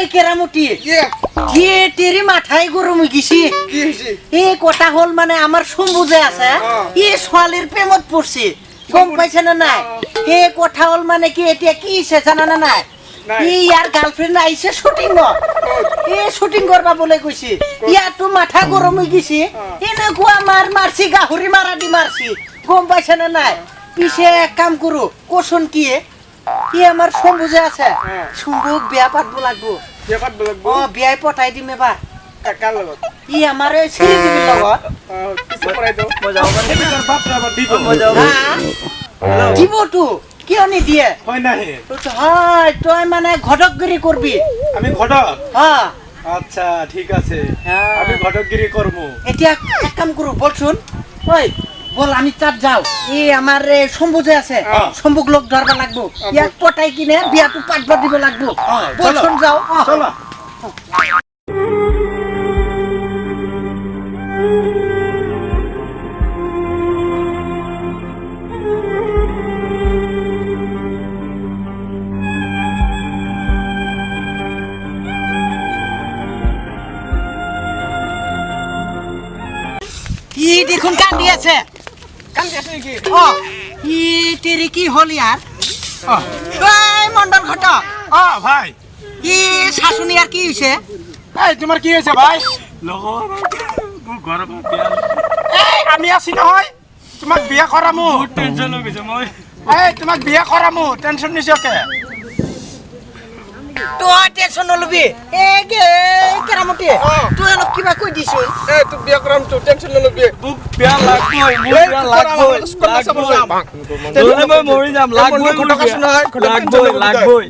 ওই কেরামতি কি তেরি মাথায় গরম হয়ে গেছি এই কথা হল মানে আমার সম্বুজে আছে এই ছোৱালীৰ প্ৰেমত পড়ছে গম পাইছে না নাই এই কথা হল মানে কি এতিয়া কি আছে জানা না নাই ইয়ার গার্লফ্রেন্ড আইছে শুটিং এই শুটিং করবা বলে কইছি ইয়াতো মাথা গরম হয়ে গেছি এনেকুৱা মারছি গাহরি মারা দি মারছি গম পাইছে না নাই পিছে এক কাম করু কোশন কি আমার সম্বুজে আছে সম্বুক বিয়া পাতব লাগবো বিয়াই পঠাই দিম এবার কাকার লগত আমার ছেড়ে দিবি লগত কিছু পড়াই দাও মজা হবে না তোর বাপ রে আবার দিব মজা হবে দিব তো কিয় নি দিয়ে হয় না হে হয় তুই মানে ঘটকগিরি করবি আমি ঘটক হ্যাঁ আচ্ছা ঠিক আছে আমি ঘটকগিরি করব এতিয়া এক কাম করু বল শুন ওই বল আমি চাপ যাও এই আমার সম্বুজে আছে সম্বুক লোক ধরবা লাগবো ইয়াক পটাই কিনে বিয়াটো পাটবা দিব লাগবো বল শুন যাও চলো ই দেখুন কান্দি আছে কি ও ই তেরি কি হল ইয়ার এই মন্ডল ঘটক ভাই ই শাশুনি আর কি হইছে এই তোমার কি হইছে ভাই লগৰ ঘৰ বিয়া এই আমি আছি নহয় তোমাক বিয়া কৰামু টেনশন হৈ গৈছে মই এই তোমাক বিয়া কৰামু টেনশন নিছকে তুই টেনশন নলবি এ গে কেরামতি তুই অলপ কিবা কই দিছ এই তুই বিয়া কৰাম তো টেনশন নলবি বুক বিয়া লাগবই মোৰ বিয়া লাগবই তোলে মই মৰি যাম লাগবই ঘটক আছে নহয় লাগবই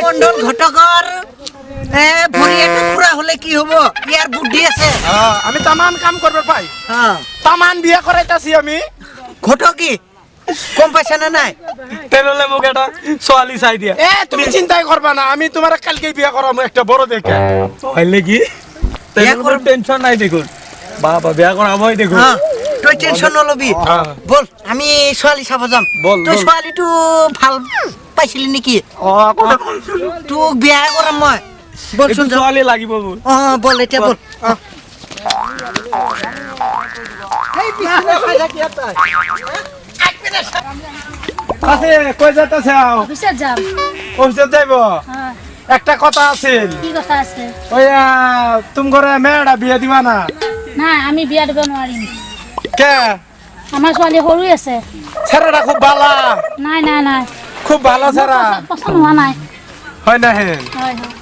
মন্ডল ঘটকৰ ভৰি এটা পুৰা হলে কি হব ইয়ার বুদ্ধি আছে আমি তামান কাম করবে পাই হ্যাঁ তামান বিয়া করাইতাছি আমি ঘটকি কম পয়সা না নাই তেনলে মোক এটা ছোৱালী চাই দিয়া তুমি চিন্তাই করবা না আমি তোমার কালকে বিয়া করামু একটা বড় দেখে হইলে কি তেনলে টেনশন নাই দেখুন বাবা বিয়া করাবই দেখুন তুই টেনশন নলবি বল আমি ছোৱালী চাব যাম তুই ছোৱালীটো ভাল পাইছিলি নেকি তোক বিয়া কৰাম মই বল শুন ছোৱালী লাগিব মোৰ বল এতিয়া বল আছে কই যাইতাছে অফিসত যাম অফিসে যাইব একটা কথা আছিল কি কথা আছে ওই তুমি ঘরে মেয়েটা বিয়া দিবা না না আমি বিয়া দিব নোৱাৰিম কে আমাৰ ছোৱালী সৰু আছে ছেড়াটা খুব ভালো নাই নাই নাই খুব ভালো ছেড়া পছন্দ হোৱা নাই হয় না হে হয় হয়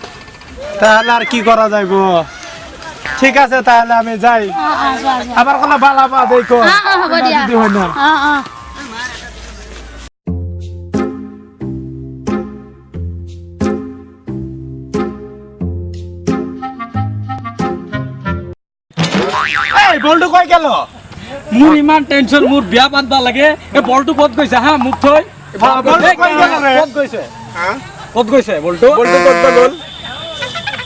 তাহলে আর কি করা যাইব ঠিক আছে তাহলে আমি যাই যোৱা যোৱা আবার কোন বালা পা দেখো হ'ব দিয়া যদি হয় না এই বলটো কই গেল মোৰ ইমান টেনশন মোৰ বিয়া পাতবা লাগে এই বলটো ক'ত গৈছে হা মোক থৈ বলটো কই গেল রে ক'ত গৈছে ক'ত গৈছে বলটো বলটো কত গেল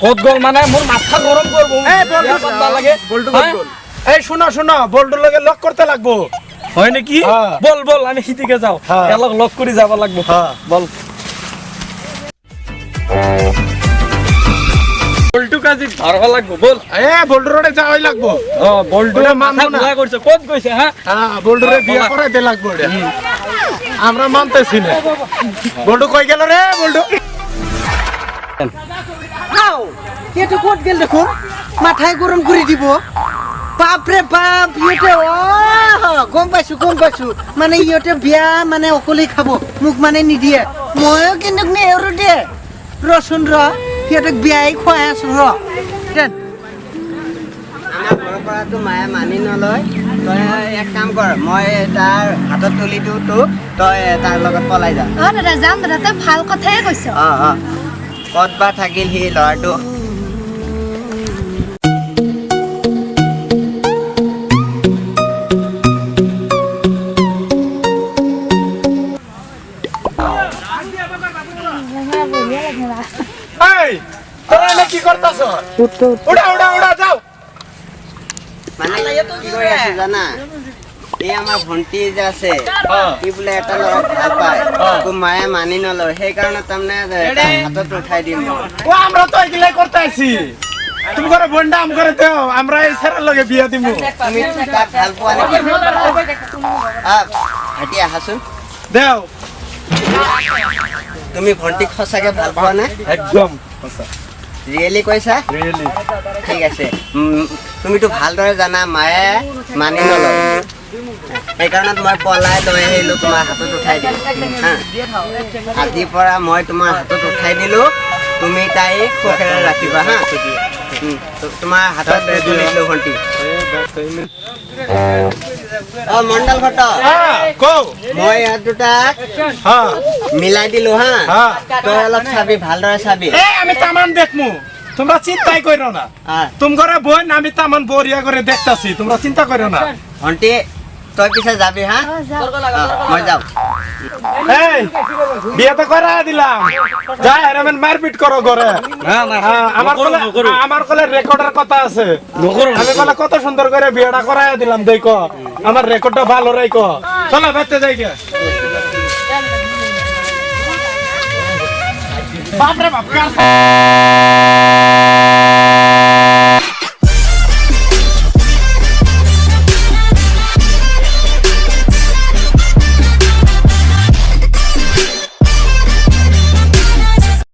ক'ত গ'ল মানে মোৰ মাথা গৰম কৰিব এই বলটো বিয়া পাতবা লাগে বলটো কত গেল এই শুনো শুনো বলটো লগে লক করতে লাগবো হয় নেকি বল বল আমি সিটিকে যাও এলক লক কৰি যাব লাগব বল বলটো কাজি ধরবা লাগব বল এ বলটো রোডে যাওয়াই লাগবো বলটো মাথা ঘোলা করছে ক'ত গৈছে হ্যাঁ বলটো রে বিয়া করাইতে লাগবো রে আমরা মানতেছি না বলটো কই গেল রে বলটো হাও এটা কোট গেল দেখুন মাথায় গরম করে দিব বাপ রে বাপ ইয়েতে গম পাইছো মানে ইয়েতে বিয়া মানে অকলে খাব মোক মানে নিদিয়ে ময়ো কিন্তু নেহৰু দে ৰচোন ৰ সিহঁতক বিয়াই খুৱাই আছো ৰ আমাৰ ঘৰৰ পৰাতো মায়ে মানি নলয় তই এক কাম কৰ মই তাৰ হাতত তুলি দিওঁ তোক তই তাৰ লগত পলাই যা দাদা যাম দাদা তই ভাল কথাই কৈছ ক'ত বা থাকিল সি ল'ৰাটো এই তোরা এনে কি করতাছ উড়া উড়া উড়া যাও মানে কি কৰি আছো জানা এই আমাৰ ভণ্টি যে আছে অ'। সি বোলে এটা ল'ৰাক ভাল পায় অ'। তো মায়ে মানি নলয় সেইকাৰণে তাৰমানে তাৰ হাতত উঠাই দিম মই। ও আমরা তো এগুলাই করতে আছি তুমি করে বন্ডা আম করে দেও আমরা এই ছেড়ার লগে বিয়া দিমু তুমি তাক ভাল পোৱা নেকি ভাইটি আহাচোন দেও তুমি ভণ্টিক সঁচাকে ভাল পোৱা নে একদম ৰিয়েলি কৈছা ৰিয়েলি ঠিক আছে তুমিতো ভালদৰে জানা মায়ে মানি নলয় সেইকাৰণে মই পলাই লৈ আহিলো তোমাৰ হাতত উঠাই দিলো হা আজিৰ পৰা মই তোমাৰ হাতত উঠাই দিলো তুমি তাইক সুখেৰে ৰাখিবা হা তোমাৰ হাতত তুলি দিলো ভণ্টি অ মণ্ডল ভট্ট হ্যাঁ কও মই ইহঁত দুটাক হ্যাঁ মিলাই দিলো হা হ্যাঁ তই অলপ চাবি ভালদৰে চাবি এ আমি তামান দেখমু তোমরা চিন্তাই করো না তোমার বোন আমি তামান বরিয়া করে দেখতাছি তোমরা চিন্তা করো না ভণ্টি তই পিছে যাবি হা মই যাওঁ এই বিয়ে তো করা দিলাম যা এরমেন মারপিট করো ঘরে আমার কলে রেকর্ডের কথা আছে আমি কলে কত সুন্দর করে বিয়েটা করাই দিলাম দেখো আমার রেকর্ডটা ভালো রাখো চলো বেঁচতে যাই গে বাপরে বাপ